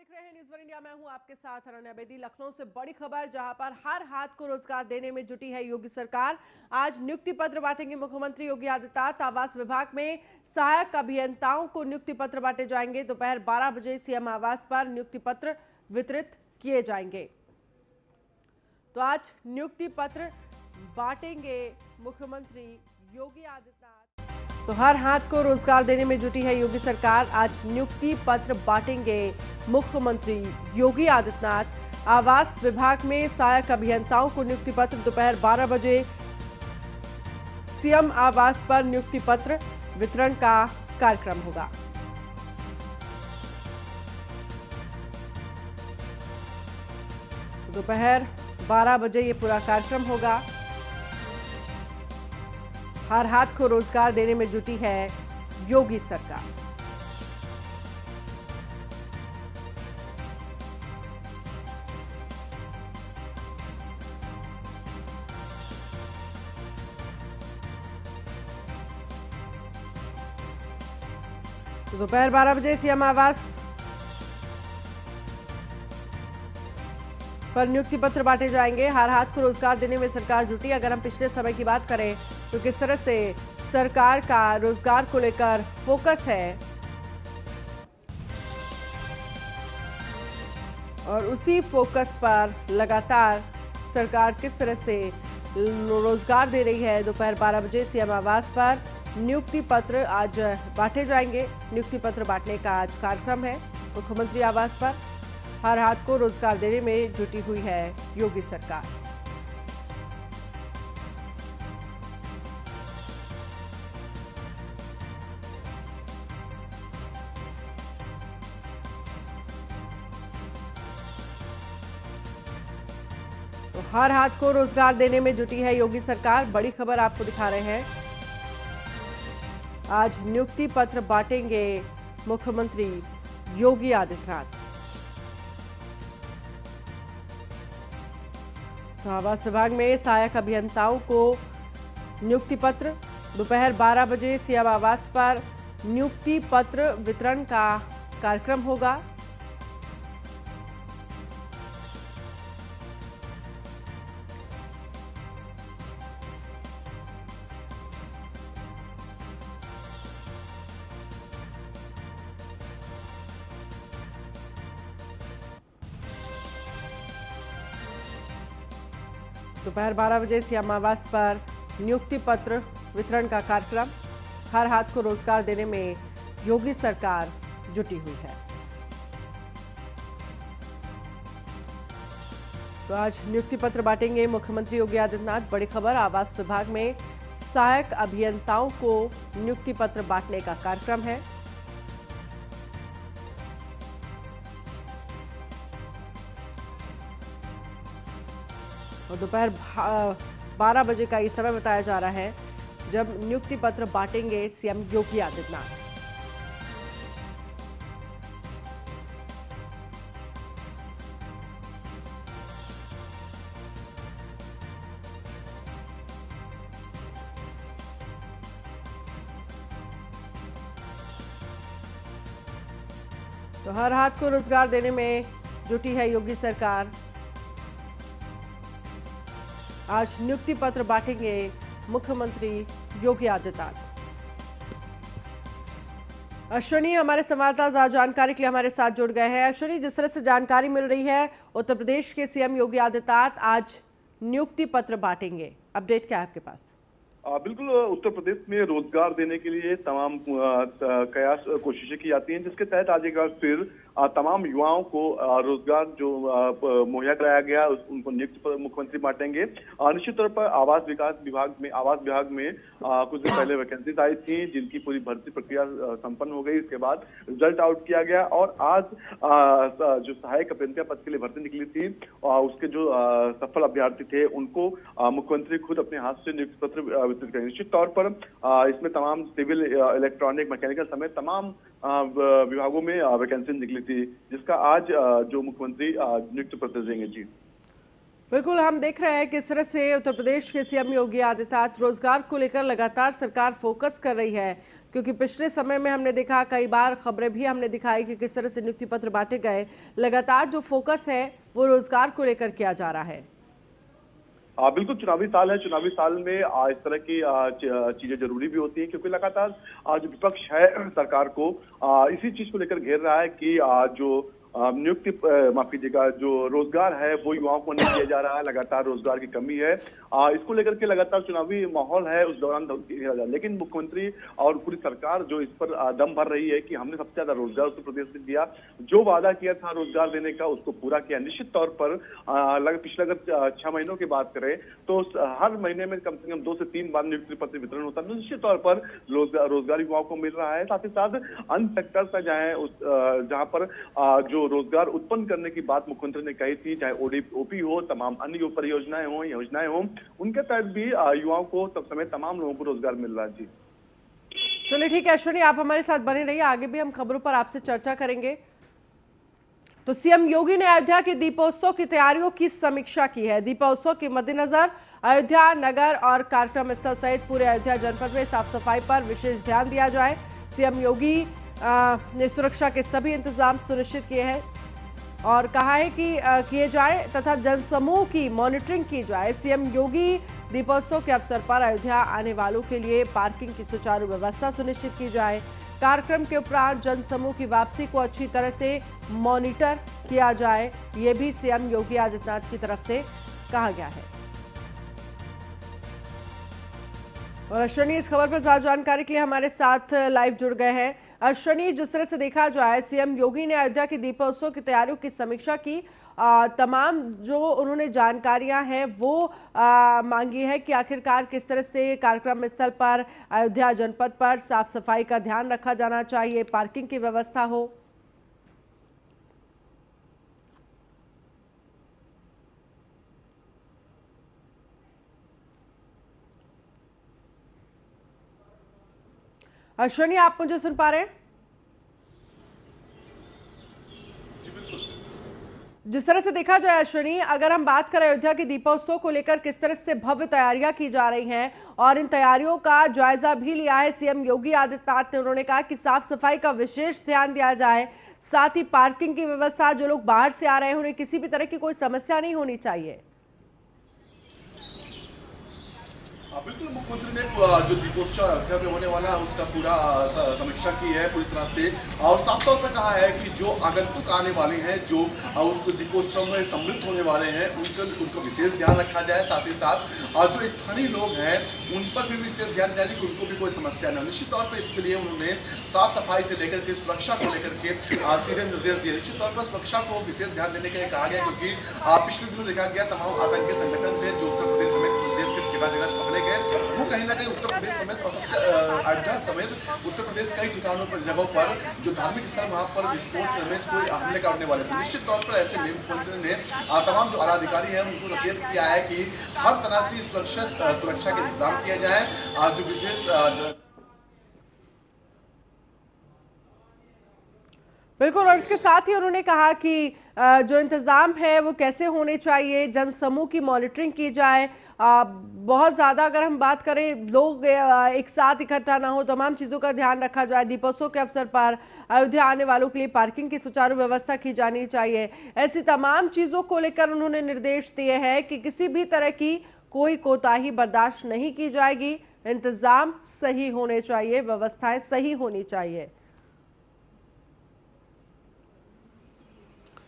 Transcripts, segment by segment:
देख रहे हैं न्यूज़ वन इंडिया। मैं हूं आपके साथ अनन्या बेदी। लखनऊ से बड़ी खबर, जहां पर हर हाथ को रोजगार देने में जुटी है योगी सरकार। आज नियुक्ति पत्र बांटेंगे मुख्यमंत्री योगी आदित्यनाथ। आवास विभाग में सहायक अभियंताओं को नियुक्ति पत्र बांटे जाएंगे। दोपहर 12 बजे सीएम आवास पर नियुक्ति पत्र वितरित किए जाएंगे। तो आज नियुक्ति पत्र बांटेंगे मुख्यमंत्री योगी आदित्यनाथ। तो हर हाथ को रोजगार देने में जुटी है योगी सरकार। आज नियुक्ति पत्र बांटेंगे मुख्यमंत्री योगी आदित्यनाथ। आवास विभाग में सहायक अभियंताओं को नियुक्ति पत्र दोपहर 12 बजे सीएम आवास पर नियुक्ति पत्र वितरण का कार्यक्रम होगा। दोपहर 12 बजे ये पूरा कार्यक्रम होगा। हर हाथ को रोजगार देने में जुटी है योगी सरकार। तो दोपहर 12 बजे सीएम आवास पर नियुक्ति पत्र बांटे जाएंगे। हर हाथ को रोजगार देने में सरकार जुटी। अगर हम पिछले समय की बात करें तो किस तरह से सरकार का रोजगार को लेकर फोकस है और उसी फोकस पर लगातार सरकार किस तरह से रोजगार दे रही है। दोपहर 12 बजे सीएम आवास पर नियुक्ति पत्र आज बांटे जाएंगे। नियुक्ति पत्र बांटने का आज कार्यक्रम है मुख्यमंत्री आवास पर। हर हाथ को रोजगार देने में जुटी हुई है योगी सरकार। तो हर हाथ को रोजगार देने में जुटी है योगी सरकार। बड़ी खबर आपको दिखा रहे हैं। आज नियुक्ति पत्र बांटेंगे मुख्यमंत्री योगी आदित्यनाथ। तो आवास विभाग में सहायक अभियंताओं को नियुक्ति पत्र दोपहर 12 बजे सीएम आवास पर नियुक्ति पत्र वितरण का कार्यक्रम होगा। दोपहर 12 बजे सीएम आवास पर नियुक्ति पत्र वितरण का कार्यक्रम। हर हाथ को रोजगार देने में योगी सरकार जुटी हुई है। तो आज नियुक्ति पत्र बांटेंगे मुख्यमंत्री योगी आदित्यनाथ। बड़ी खबर, आवास विभाग में सहायक अभियंताओं को नियुक्ति पत्र बांटने का कार्यक्रम है। और दोपहर 12 बजे का ये समय बताया जा रहा है जब नियुक्ति पत्र बांटेंगे सीएम योगी आदित्यनाथ। तो हर हाथ को रोजगार देने में जुटी है योगी सरकार। आज नियुक्ति पत्र बांटेंगे मुख्यमंत्री योगी आदित्यनाथ। अश्विनी हमारे संवाददाता जानकारी के लिए हमारे साथ जुड़ गए हैं। अश्विनी, जिस तरह से जानकारी मिल रही है उत्तर प्रदेश के सीएम योगी आदित्यनाथ आज नियुक्ति पत्र बांटेंगे, अपडेट क्या है आपके पास? बिल्कुल, उत्तर प्रदेश में रोजगार देने के लिए तमाम कयास कोशिशें की जाती हैं, जिसके तहत आज एक बार फिर तमाम युवाओं को रोजगार जो मुहैया कराया गया उनको नियुक्ति मुख्यमंत्री बांटेंगे। निश्चित तौर पर आवास विभाग में कुछ दिन पहले वैकेंसीज आई थी, जिनकी पूरी भर्ती प्रक्रिया संपन्न हो गई। इसके बाद रिजल्ट आउट किया गया और आज जो सहायक अभियंता पद के लिए भर्ती निकली थी उसके जो सफल अभ्यर्थी थे उनको मुख्यमंत्री खुद अपने हाथ से नियुक्ति पत्र वितरित करेंगे। निश्चित तौर पर इसमें तमाम सिविल, इलेक्ट्रॉनिक, मैकेनिकल समेत तमाम विभागों में वैकेंसी निकली थी, जिसका आज जो मुख्यमंत्री नियुक्ति पत्र देंगे। जी बिल्कुल, हम देख रहे हैं किस तरह से उत्तर प्रदेश के सीएम योगी आदित्यनाथ रोजगार को लेकर लगातार सरकार फोकस कर रही है। क्योंकि पिछले समय में हमने देखा, कई बार खबरें भी हमने दिखाई कि किस तरह से नियुक्ति पत्र बांटे गए। लगातार जो फोकस है वो रोजगार को लेकर किया जा रहा है। बिल्कुल, चुनावी साल है। चुनावी साल में इस तरह की चीजें जरूरी भी होती हैं, क्योंकि लगातार जो विपक्ष है सरकार को इसी चीज को लेकर घेर रहा है कि जो नियुक्ति माफ कीजिएगा, जो रोजगार है वो युवाओं को नहीं दिया जा रहा है। लगातार रोजगार की कमी है, इसको लेकर के लगातार चुनावी माहौल है, उस दौरान घेरा जा रहा है। लेकिन मुख्यमंत्री और पूरी सरकार जो इस पर दम भर रही है कि हमने सबसे ज्यादा रोजगार उत्तर प्रदेश में दिया, जो वादा किया था रोजगार देने का उसको पूरा किया। निश्चित तौर पर पिछले अगर 6 महीनों की बात करें तो हर महीने में कम से कम 2 से 3 बार नियुक्ति पत्र वितरण होता है। तो निश्चित तौर पर रोजगार युवाओं को मिल रहा है। साथ ही साथ अन्य सेक्टर पर जाए, जहां पर जो रोजगार उत्पन्न करने की बात मुख्यमंत्री ने कही थी, चाहे ओपी हो, तमाम अन्य परियोजनाएं हो, योजनाएं हो, उनके तहत भी युवाओं को सब समय तमाम लोगों को रोजगार मिल रहा है। जी चलिए ठीक है अश्विनी, आप हमारे साथ बने रहिए, आगे भी हम खबरों पर आपसे चर्चा करेंगे। तो सीएम योगी ने अयोध्या के दीपोत्सव की तैयारियों की समीक्षा की है। दीपोत्सव के मद्देनजर अयोध्या नगर और कार्यक्रम स्थल सहित पूरे अयोध्या जनपद में साफ सफाई पर विशेष ध्यान दिया जाए। सीएम योगी ने सुरक्षा के सभी इंतजाम सुनिश्चित किए हैं और कहा है कि किए जाए तथा जनसमूह की मॉनिटरिंग की जाए। सीएम योगी दीपोत्सव के अवसर पर अयोध्या आने वालों के लिए पार्किंग की सुचारू व्यवस्था सुनिश्चित की जाए। कार्यक्रम के उपरांत जनसमूह की वापसी को अच्छी तरह से मॉनिटर किया जाए, ये भी सीएम योगी आदित्यनाथ की तरफ से कहा गया है। और अश्विनी इस खबर पर ज्यादा जानकारी के लिए हमारे साथ लाइव जुड़ गए हैं। अश्विनी, जिस तरह से देखा जाए, सीएम योगी ने अयोध्या के दीपोत्सव की तैयारियों की समीक्षा की, तमाम जो उन्होंने जानकारियां हैं वो मांगी है कि आखिरकार किस तरह से कार्यक्रम स्थल पर अयोध्या जनपद पर साफ सफाई का ध्यान रखा जाना चाहिए, पार्किंग की व्यवस्था हो। अश्विनी, आप मुझे सुन पा रहे हैं? जिस तरह से देखा जाए अश्विनी, अगर हम बात करें अयोध्या के दीपोत्सव को लेकर किस तरह से भव्य तैयारियां की जा रही हैं और इन तैयारियों का जायजा भी लिया है सीएम योगी आदित्यनाथ ने। उन्होंने कहा कि साफ सफाई का विशेष ध्यान दिया जाए, साथ ही पार्किंग की व्यवस्था, जो लोग बाहर से आ रहे हैं उन्हें किसी भी तरह की कोई समस्या नहीं होनी चाहिए। बिल्कुल, मुख्यमंत्री ने जो दीपोत्सव अयोध्या में होने वाला है उसका पूरा समीक्षा की है पूरी तरह से, और साफ तौर पर कहा है कि जो आगंतुक आने वाले हैं, जो उस दीपोत्सव में सम्मिलित होने वाले हैं, उनको विशेष ध्यान रखा जाए। साथ ही साथ जो स्थानीय लोग हैं उन पर भी विशेष ध्यान दिया जाए कि उनको भी कोई समस्या न हो। निश्चित तौर पर इसके लिए उन्होंने साफ सफाई से लेकर के सुरक्षा को लेकर के सीधे निर्देश दिए। निश्चित तौर पर सुरक्षा को विशेष ध्यान देने के लिए कहा गया, क्योंकि पिछले दिनों देखा गया तमाम आतंकी संगठन थे जो उत्तर प्रदेश समेत प्रदेश के जगह जगह पकड़े गए। वो कहीं ना कहीं उत्तर प्रदेश समेत और सबसे अयोध्या समेत उत्तर प्रदेश कई ठिकानों पर, जगहों पर जो धार्मिक स्थल, वहां पर विस्फोट समेत कोई हमले करने वाले थे। निश्चित तौर पर ऐसे में मुख्यमंत्री ने तमाम जो आला अधिकारी हैं उनको सचेत किया है कि हर तरह से सुरक्षा के इंतजाम किया जाए। जो विशेष बिल्कुल, और इसके साथ ही उन्होंने कहा कि जो इंतज़ाम है वो कैसे होने चाहिए, जनसमूह की मॉनिटरिंग की जाए, बहुत ज़्यादा अगर हम बात करें लोग एक साथ इकट्ठा ना हो, तमाम चीज़ों का ध्यान रखा जाए। दीपोत्सव के अवसर पर अयोध्या आने वालों के लिए पार्किंग की सुचारू व्यवस्था की जानी चाहिए। ऐसी तमाम चीज़ों को लेकर उन्होंने निर्देश दिए हैं कि किसी भी तरह की कोई कोताही बर्दाश्त नहीं की जाएगी, इंतज़ाम सही होने चाहिए, व्यवस्थाएं सही होनी चाहिए।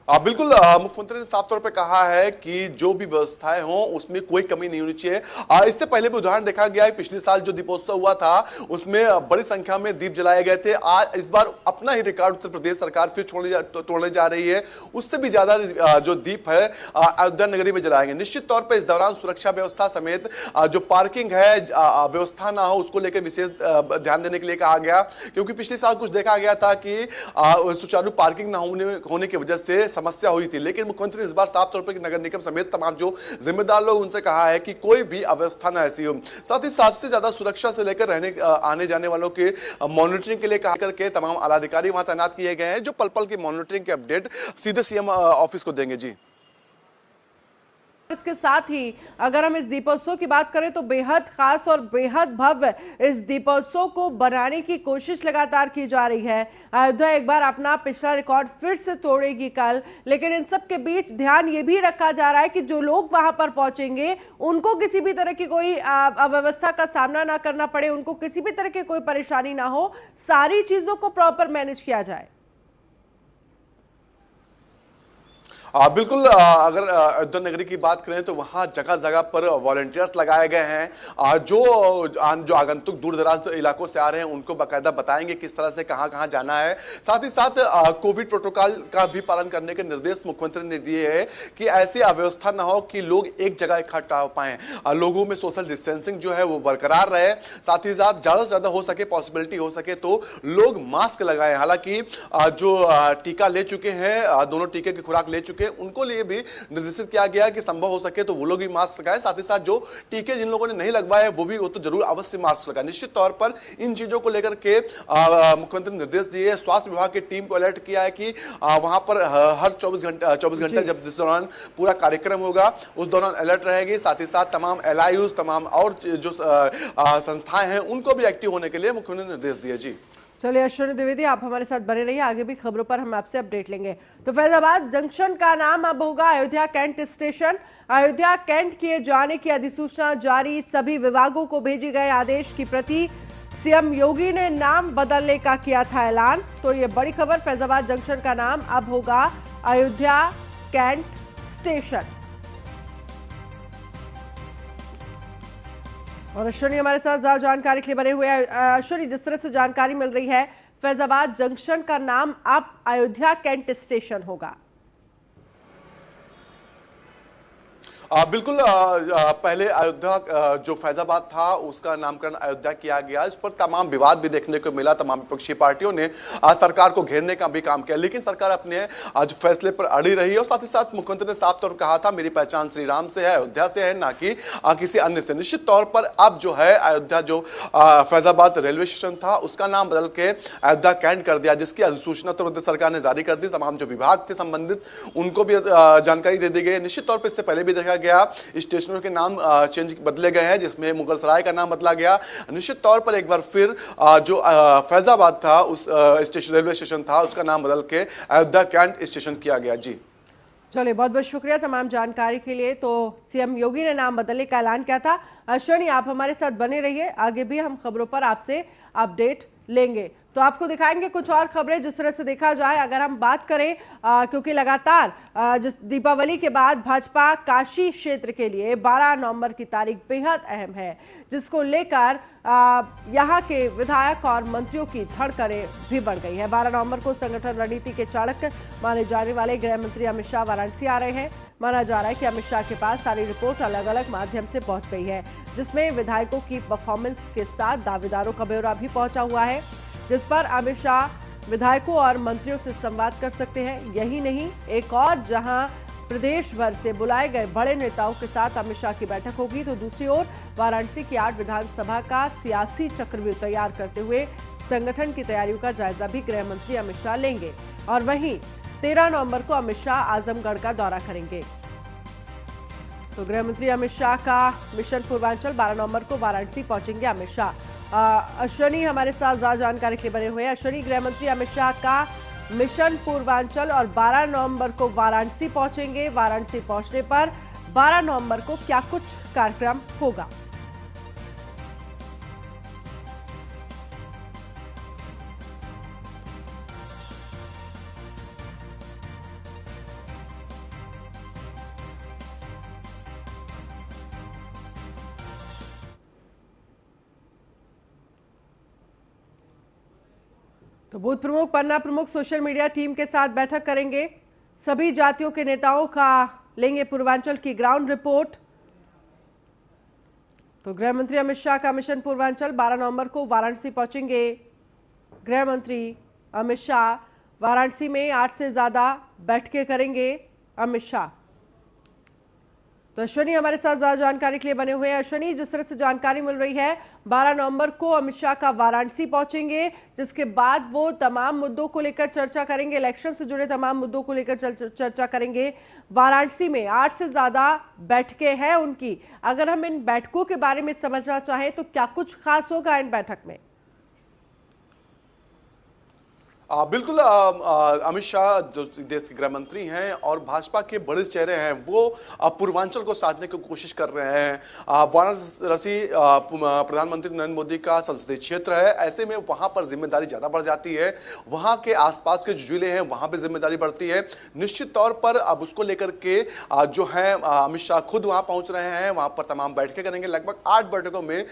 बिल्कुल, मुख्यमंत्री ने साफ तौर पे कहा है कि जो भी व्यवस्थाएं हों उसमें कोई कमी नहीं होनी चाहिए। इससे पहले भी उदाहरण देखा गया है, पिछले साल जो दीपोत्सव हुआ था उसमें बड़ी संख्या में दीप जलाए गए थे। आज इस बार अपना ही रिकॉर्ड उत्तर प्रदेश सरकार फिर तोड़ने जा रही है, उससे भी ज्यादा जो दीप है अयोध्या नगरी में जलाएंगे। निश्चित तौर पर इस दौरान सुरक्षा व्यवस्था समेत जो पार्किंग है व्यवस्था ना हो उसको लेकर विशेष ध्यान देने के लिए कहा गया, क्योंकि पिछले साल कुछ देखा गया था कि सुचारू पार्किंग ना होने की वजह से समस्या हुई थी। लेकिन मुख्यमंत्री ने इस बार साफ तौर पर नगर निगम समेत तमाम जो जिम्मेदार लोग उनसे कहा है कि कोई भी अव्यवस्था न ऐसी हो। साथ ही सबसे ज्यादा सुरक्षा से लेकर आने जाने वालों के मॉनिटरिंग के लिए कहा करके तमाम आला अधिकारी वहां तैनात किए गए हैं, जो पल पल की मॉनिटरिंग के अपडेट सीधे सीएम ऑफिस को देंगे। जी इसके साथ ही अगर हम इस दीपोत्सव की बात करें तो बेहद खास और बेहद भव्य इस दीपोत्सव को बनाने की कोशिश लगातार की जा रही है। अयोध्या एक बार अपना पिछला रिकॉर्ड फिर से तोड़ेगी कल, लेकिन इन सब के बीच ध्यान ये भी रखा जा रहा है कि जो लोग वहां पर पहुंचेंगे उनको किसी भी तरह की कोई अव्यवस्था का सामना ना करना पड़े, उनको किसी भी तरह की कोई परेशानी ना हो, सारी चीजों को प्रॉपर मैनेज किया जाए। बिल्कुल, अगर अयोध्या नगरी की बात करें तो वहां जगह जगह पर वॉलंटियर्स लगाए गए हैं जो आगंतुक दूर दराज इलाकों से आ रहे हैं उनको बाकायदा बताएंगे किस तरह से कहां कहां जाना है। साथ ही साथ कोविड प्रोटोकॉल का भी पालन करने के निर्देश मुख्यमंत्री ने दिए हैं कि ऐसी अव्यवस्था ना हो कि लोग एक जगह इकट्ठा हो पाए, लोगों में सोशल डिस्टेंसिंग जो है वो बरकरार रहे। साथ ही साथ ज्यादा से ज्यादा हो सके, पॉसिबिलिटी हो सके तो लोग मास्क लगाएं। हालांकि जो टीका ले चुके हैं, दोनों टीके की खुराक ले चुके उनको लिए भी निर्देशित किया गया कि संभव हो सके तो वो लोग भी मास्क लगाएं। साथ ही साथ जो टीके जिन लोगों ने नहीं लगवाए वो भी तो जरूर अवश्य मास्क लगाएं। निश्चित तौर पर इन चीजों को लेकर के मुख्यमंत्री ने निर्देश दिए। स्वास्थ्य विभाग की टीम को अलर्ट किया है कि वहां पर हर 24 घंटे जब जिस दौरान पूरा कार्यक्रम होगा उस दौरान अलर्ट रहेगी। साथ ही साथ तमाम एलआईयूज, तमाम और जो संस्थाएं हैं उनको भी एक्टिव होने के लिए मुख्यमंत्री ने निर्देश दिए। जी चलिए अश्विनी द्विवेदी, आप हमारे साथ बने रहिए, आगे भी खबरों पर हम आपसे अपडेट लेंगे। तो फैजाबाद जंक्शन का नाम अब होगा Ayodhya cantt station. Ayodhya cantt किए जाने की अधिसूचना जारी, सभी विभागों को भेजी गए आदेश की प्रति। सीएम योगी ने नाम बदलने का किया था ऐलान। तो ये बड़ी खबर, फैजाबाद जंक्शन का नाम अब होगा अयोध्या कैंट स्टेशन। और अश्विनी हमारे साथ ज्यादा जानकारी के लिए बने हुए हैं। अश्विनी, जिस तरह से जानकारी मिल रही है फैजाबाद जंक्शन का नाम अब अयोध्या कैंट स्टेशन होगा। बिल्कुल, पहले अयोध्या जो फैजाबाद था उसका नामकरण अयोध्या किया गया। इस पर तमाम विवाद भी देखने को मिला, तमाम विपक्षी पार्टियों ने सरकार को घेरने का भी काम किया, लेकिन सरकार अपने आज फैसले पर अड़ी रही। और साथ ही साथ मुख्यमंत्री ने साफ तौर पर कहा था मेरी पहचान श्री राम से है, अयोध्या से है, ना कि किसी अन्य से। निश्चित तौर पर अब जो है अयोध्या जो फैजाबाद रेलवे स्टेशन था उसका नाम बदल के अयोध्या कैंट कर दिया, जिसकी अधिसूचना उत्तर प्रदेश सरकार ने जारी कर दी। तमाम जो विभाग थे संबंधित उनको भी जानकारी दे दी गई। निश्चित तौर पर इससे पहले भी देखा गया स्टेशनों के नाम चेंज बदले गए हैं, जिसमें मुगल सराय का नाम बदला गया। निश्चित तौर पर एक बार फिर जो फैजाबाद था उस रेलवे स्टेशन था उसका नाम बदल के अयोध्या कैंट स्टेशन किया गया। जी चलिए, बहुत बहुत शुक्रिया तमाम जानकारी के लिए। तो सीएम योगी ने नाम बदलने का ऐलान किया था। अश्विनी, आप हमारे साथ बने रहिए, आगे भी हम खबरों पर आपसे अपडेट लेंगे। तो आपको दिखाएंगे कुछ और खबरें। जिस तरह से देखा जाए, अगर हम बात करें क्योंकि लगातार जिस दीपावली के बाद भाजपा काशी क्षेत्र के लिए 12 नवंबर की तारीख बेहद अहम है, जिसको लेकर यहाँ के विधायक और मंत्रियों की धड़कनें भी बढ़ गई है। 12 नवंबर को संगठन रणनीति के चाणक्य माने जाने वाले गृह मंत्री अमित शाह वाराणसी आ रहे हैं। माना जा रहा है कि अमित शाह के पास सारी रिपोर्ट अलग अलग माध्यम से पहुंच गई है, जिसमें विधायकों की परफॉर्मेंस के साथ दावेदारों का ब्यौरा भी पहुंचा हुआ है, जिस पर अमित शाह विधायकों और मंत्रियों से संवाद कर सकते हैं। यही नहीं, एक और जहां प्रदेश भर से बुलाए गए बड़े नेताओं के साथ अमित शाह की बैठक होगी, तो दूसरी ओर वाराणसी की 8 विधानसभा का सियासी चक्रव्यूह तैयार करते हुए संगठन की तैयारियों का जायजा भी गृह मंत्री अमित शाह लेंगे। और वहीं 13 नवंबर को अमित शाह आजमगढ़ का दौरा करेंगे। तो गृह मंत्री अमित शाह का मिशन पूर्वांचल, 12 नवंबर को वाराणसी पहुंचेंगे अमित शाह। अश्विनी हमारे साथ ज्यादा जानकारी के लिए बने हुए हैं। अश्विनी, गृह मंत्री अमित शाह का मिशन पूर्वांचल और 12 नवंबर को वाराणसी पहुंचेंगे। वाराणसी पहुंचने पर 12 नवंबर को क्या कुछ कार्यक्रम होगा? तो बूथ प्रमुख, पन्ना प्रमुख सोशल मीडिया टीम के साथ बैठक करेंगे। सभी जातियों के नेताओं का लेंगे पूर्वांचल की ग्राउंड रिपोर्ट। तो गृह मंत्री अमित शाह का मिशन पूर्वांचल, 12 नवंबर को वाराणसी पहुंचेंगे गृह मंत्री अमित शाह। वाराणसी में 8 से ज्यादा बैठकें करेंगे अमित शाह। तो अश्विनी हमारे साथ ज्यादा जानकारी के लिए बने हुए हैं। अश्विनी, जिस तरह से जानकारी मिल रही है 12 नवंबर को अमित शाह का वाराणसी पहुंचेंगे, जिसके बाद वो तमाम मुद्दों को लेकर चर्चा करेंगे, इलेक्शन से जुड़े तमाम मुद्दों को लेकर चर्चा करेंगे। वाराणसी में 8 से ज्यादा बैठकें हैं उनकी। अगर हम इन बैठकों के बारे में समझना चाहें तो क्या कुछ खास होगा इन बैठक में? बिल्कुल अमित शाह जो देश के गृह मंत्री हैं और भाजपा के बड़े चेहरे हैं, वो पूर्वांचल को साधने की कोशिश कर रहे हैं। वाराणसी प्रधानमंत्री नरेंद्र मोदी का संसदीय क्षेत्र है, ऐसे में वहां पर जिम्मेदारी ज्यादा बढ़ जाती है। वहां के आसपास के जो जिले हैं वहां पर जिम्मेदारी बढ़ती है। निश्चित तौर पर अब उसको लेकर के जो है अमित शाह खुद वहां पहुंच रहे हैं, वहां पर तमाम बैठकें करेंगे। लगभग 8 बैठकों में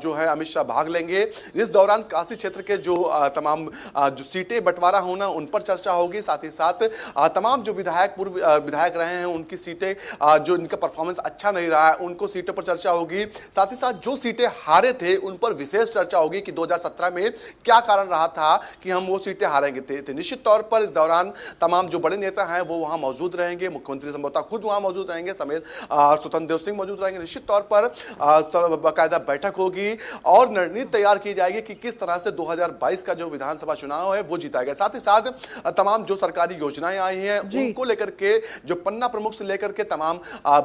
जो है अमित शाह भाग लेंगे। इस दौरान काशी क्षेत्र के जो तमाम जो सीटें बंटवारा होना उन पर चर्चा होगी। साथ ही साथ तमाम जो पूर्व विधायक रहे हैं उनकी सीटें जो इनका परफॉर्मेंस अच्छा नहीं रहा है उनको सीटों पर चर्चा होगी। साथ ही साथ जो सीटें हारे थे उन पर विशेष चर्चा होगी कि 2017 में क्या कारण रहा था कि हम वो सीटें हारेंगे थे। निश्चित तौर पर इस दौरान तमाम जो बड़े नेता हैं वो वहां मौजूद रहेंगे। मुख्यमंत्री संभवतः खुद वहां मौजूद रहेंगे, समेत स्वतंत्र देव सिंह मौजूद रहेंगे। निश्चित तौर पर बाकायदा बैठक होगी और रणनीति तैयार की जाएगी कि किस तरह से 2022 का जो विधानसभा चुनाव है वो जीता गया। साथ ही साथ तमाम जो सरकारी योजनाएं आई हैं उनको लेकर के जो पन्ना प्रमुख से लेकर के तमाम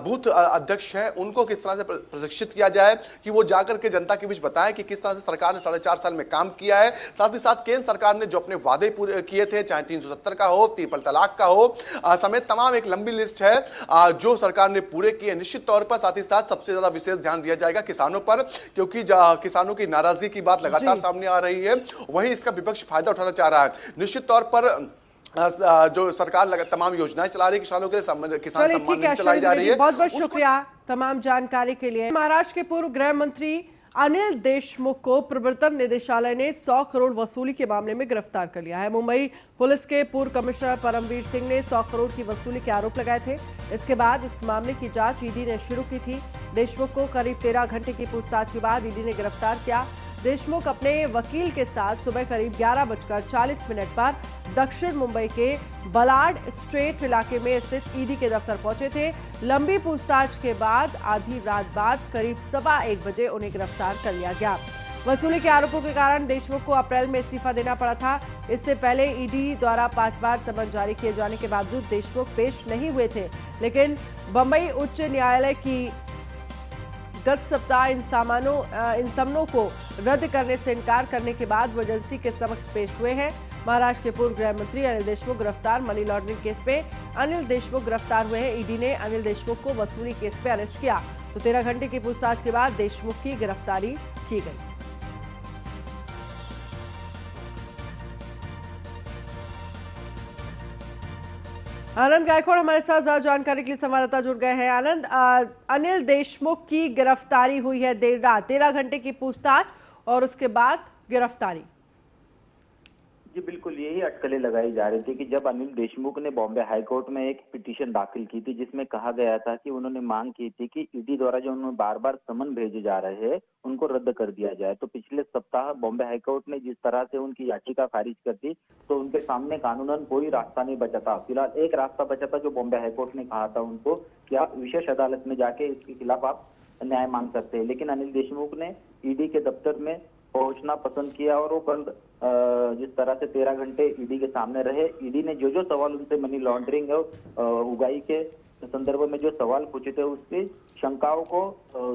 बूथ अध्यक्ष हैं उनको किस तरह से प्रशिक्षित किया जाए कि वो जाकर के जनता के बीच बताएं कि किस तरह से सरकार ने 4.5 साल में काम किया है। साथ ही साथ केंद्र सरकार ने जो अपने वादे पूरे किए थे, चाहे 370 का हो, ट्रिपल तलाक का हो, समेत तमाम एक लंबी लिस्ट है जो सरकार ने पूरे किए। निश्चित तौर पर साथ ही साथ सबसे ज्यादा विशेष ध्यान दिया जाएगा किसानों पर, क्योंकि किसानों की नाराजगी की बात लगातार सामने आ रही है, वहीं इसका विपक्ष फायदा उठाना चाह रहा है। निश्चित तौर पर जो सरकार तमाम योजनाएं चला रही है किसानों के लिए, किसान सम्मान निधि चलाई जा रही है। बहुत बहुत शुक्रिया तमाम जानकारी के लिए। महाराष्ट्र के पूर्व गृह मंत्री अनिल देशमुख को प्रवर्तन निदेशालय ने 100 करोड़ वसूली के मामले में गिरफ्तार कर लिया है। मुंबई पुलिस के पूर्व कमिश्नर परमवीर सिंह ने 100 करोड़ की वसूली के आरोप लगाए थे। इसके बाद इस मामले की जांच ईडी ने शुरू की थी। देशमुख को करीब 13 घंटे की पूछताछ के बाद ईडी ने गिरफ्तार किया। देशमुख अपने वकील के साथ सुबह करीब 11:40 पर दक्षिण मुंबई के बलाड स्ट्रीट इलाके में स्थित ईडी के दफ्तर पहुंचे थे। लंबी पूछताछ के बाद आधी रात बाद करीब 1:15 बजे उन्हें गिरफ्तार कर लिया गया। वसूली के आरोपों के कारण देशमुख को अप्रैल में इस्तीफा देना पड़ा था। इससे पहले ईडी द्वारा 5 बार समन जारी किए जाने के बावजूद देशमुख पेश नहीं हुए थे, लेकिन बंबई उच्च न्यायालय की गत सप्ताह इन समनों को रद्द करने से इनकार करने के बाद वो एजेंसी के समक्ष पेश हुए हैं। महाराष्ट्र के पूर्व गृह मंत्री अनिल देशमुख गिरफ्तार। मनी लॉन्ड्रिंग केस में अनिल देशमुख गिरफ्तार हुए हैं। ईडी ने अनिल देशमुख को वसूली केस में अरेस्ट किया तो 13 घंटे की पूछताछ के बाद देशमुख की गिरफ्तारी की गई। आनंद गायकवाड़ हमारे साथ ज्यादा जानकारी के लिए संवाददाता जुड़ गए हैं। आनंद, अनिल देशमुख की गिरफ्तारी हुई है देर रात, 13 घंटे की पूछताछ और उसके बाद गिरफ्तारी। जी बिल्कुल, यही अटकलें लगाई जा रही थी कि जब अनिल देशमुख ने बॉम्बे हाईकोर्ट में एक पिटीशन दाखिल की थी जिसमें कहा गया था कि उन्होंने मांग की थी कि ईडी द्वारा जो उन्हें बार बार समन भेजे जा रहे हैं उनको रद्द कर दिया जाए। तो पिछले सप्ताह बॉम्बे हाईकोर्ट ने जिस तरह से उनकी याचिका खारिज कर दी तो उनके सामने कानूनन कोई रास्ता नहीं बचा था। फिलहाल एक रास्ता बचा था जो बॉम्बे हाईकोर्ट ने कहा था उनको कि आप विशेष अदालत में जाके इसके खिलाफ आप न्याय मांग सकते हैं, लेकिन अनिल देशमुख ने ईडी के दफ्तर में पहुंचना पसंद किया और वो कल जिस तरह से 13 घंटे ईडी के सामने रहे। ईडी ने जो सवाल उनसे मनी लॉन्ड्रिंग और उगाही के संदर्भ में जो सवाल पूछे थे उसकी शंकाओं को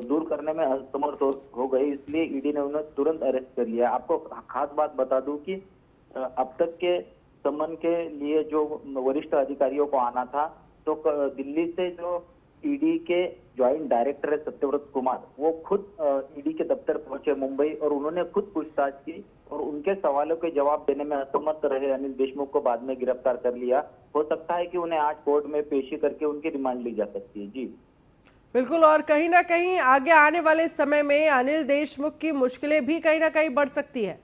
दूर करने में असमर्थ हो गई, इसलिए ईडी ने उन्हें तुरंत अरेस्ट कर लिया। आपको खास बात बता दूं कि अब तक के समन के लिए जो वरिष्ठ अधिकारियों को आना था तो दिल्ली से जो ईडी के ज्वाइंट डायरेक्टर है सत्यव्रत कुमार, वो खुद ईडी के दफ्तर पहुंचे मुंबई और उन्होंने खुद पूछताछ की और उनके सवालों के जवाब देने में असमर्थ रहे अनिल देशमुख को बाद में गिरफ्तार कर लिया। हो सकता है कि उन्हें आज कोर्ट में पेशी करके उनकी रिमांड ली जा सकती है। जी बिल्कुल, और कहीं ना कहीं आगे आने वाले समय में अनिल देशमुख की मुश्किलें भी कहीं ना कहीं बढ़ सकती है।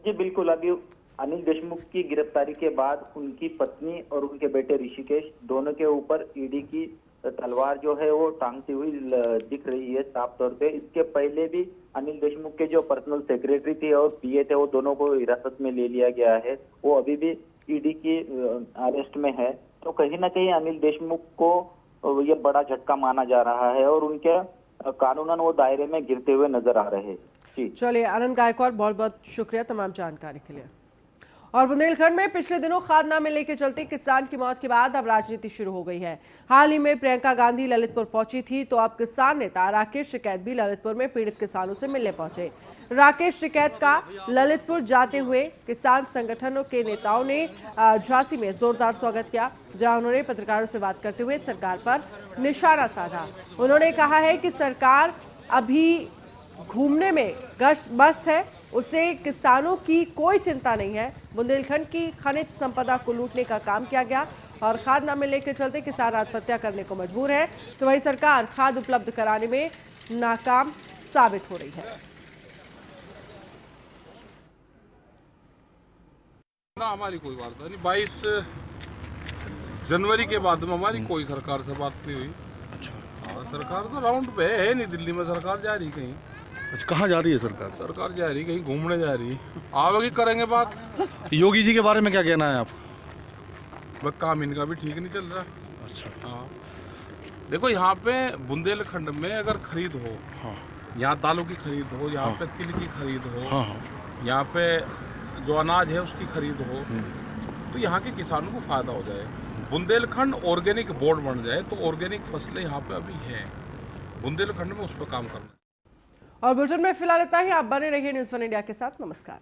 जी बिल्कुल, अभी अनिल देशमुख की गिरफ्तारी के बाद उनकी पत्नी और उनके बेटे ऋषिकेश दोनों के ऊपर ईडी की तलवार जो है वो टांगती हुई दिख रही है साफ तौर पे। इसके पहले भी अनिल देशमुख के जो पर्सनल सेक्रेटरी थे और पीए थे वो दोनों को हिरासत में ले लिया गया है, वो अभी भी ईडी की अरेस्ट में है। तो कहीं ना कहीं अनिल देशमुख को ये बड़ा झटका माना जा रहा है और उनके कानूनन वो दायरे में गिरते हुए नजर आ रहे हैं। जी चलिए आनंद गायकवाड़, बहुत बहुत शुक्रिया तमाम जानकारी के लिए। और बुंदेलखंड में पिछले दिनों खाद न मिलने के चलते किसान की मौत के बाद अब राजनीति शुरू हो गई है। हाल ही में प्रियंका गांधी ललितपुर पहुंची थी तो अब किसान नेता राकेश टिकैत भी ललितपुर में पीड़ित किसानों से मिलने पहुंचे। राकेश टिकैत का ललितपुर जाते हुए किसान संगठनों के नेताओं ने झांसी में जोरदार स्वागत किया, जहां उन्होंने पत्रकारों से बात करते हुए सरकार पर निशाना साधा। उन्होंने कहा है कि सरकार अभी घूमने में मस्त है, उसे किसानों की कोई चिंता नहीं है। बुंदेलखंड की खनिज संपदा को लूटने का काम किया गया और खाद न मिलने के चलते किसान आत्महत्या करने को मजबूर है, तो वही सरकार खाद उपलब्ध कराने में नाकाम साबित हो रही है। ना हमारी कोई वार्ता नहीं, 22 जनवरी के बाद में हमारी कोई सरकार से बात नहीं हुई। अच्छा, सरकार तो राउंड पे है नहीं, दिल्ली में सरकार जा रही कहीं। अच्छा, कहाँ जा रही है सरकार? सरकार जा रही कहीं घूमने जा रही, आगे करेंगे बात। योगी जी के बारे में क्या कहना है आप? वह काम इनका भी ठीक नहीं चल रहा। अच्छा, हाँ देखो, यहाँ पे बुंदेलखंड में अगर खरीद हो, हाँ, यहाँ दालों की खरीद हो, यहाँ हाँ, पे तिल की खरीद हो, हाँ, हाँ, यहाँ पे जो अनाज है उसकी खरीद हो, तो यहाँ के किसानों को फायदा हो जाए। बुंदेलखंड ऑर्गेनिक बोर्ड बन जाए तो ऑर्गेनिक फसलें यहाँ पे अभी हैं, बुंदेलखंड में उस पर काम करना। और बुलेटिन में फिलहाल इतना ही। आप बने रहिए न्यूज़ 1 इंडिया के साथ। नमस्कार।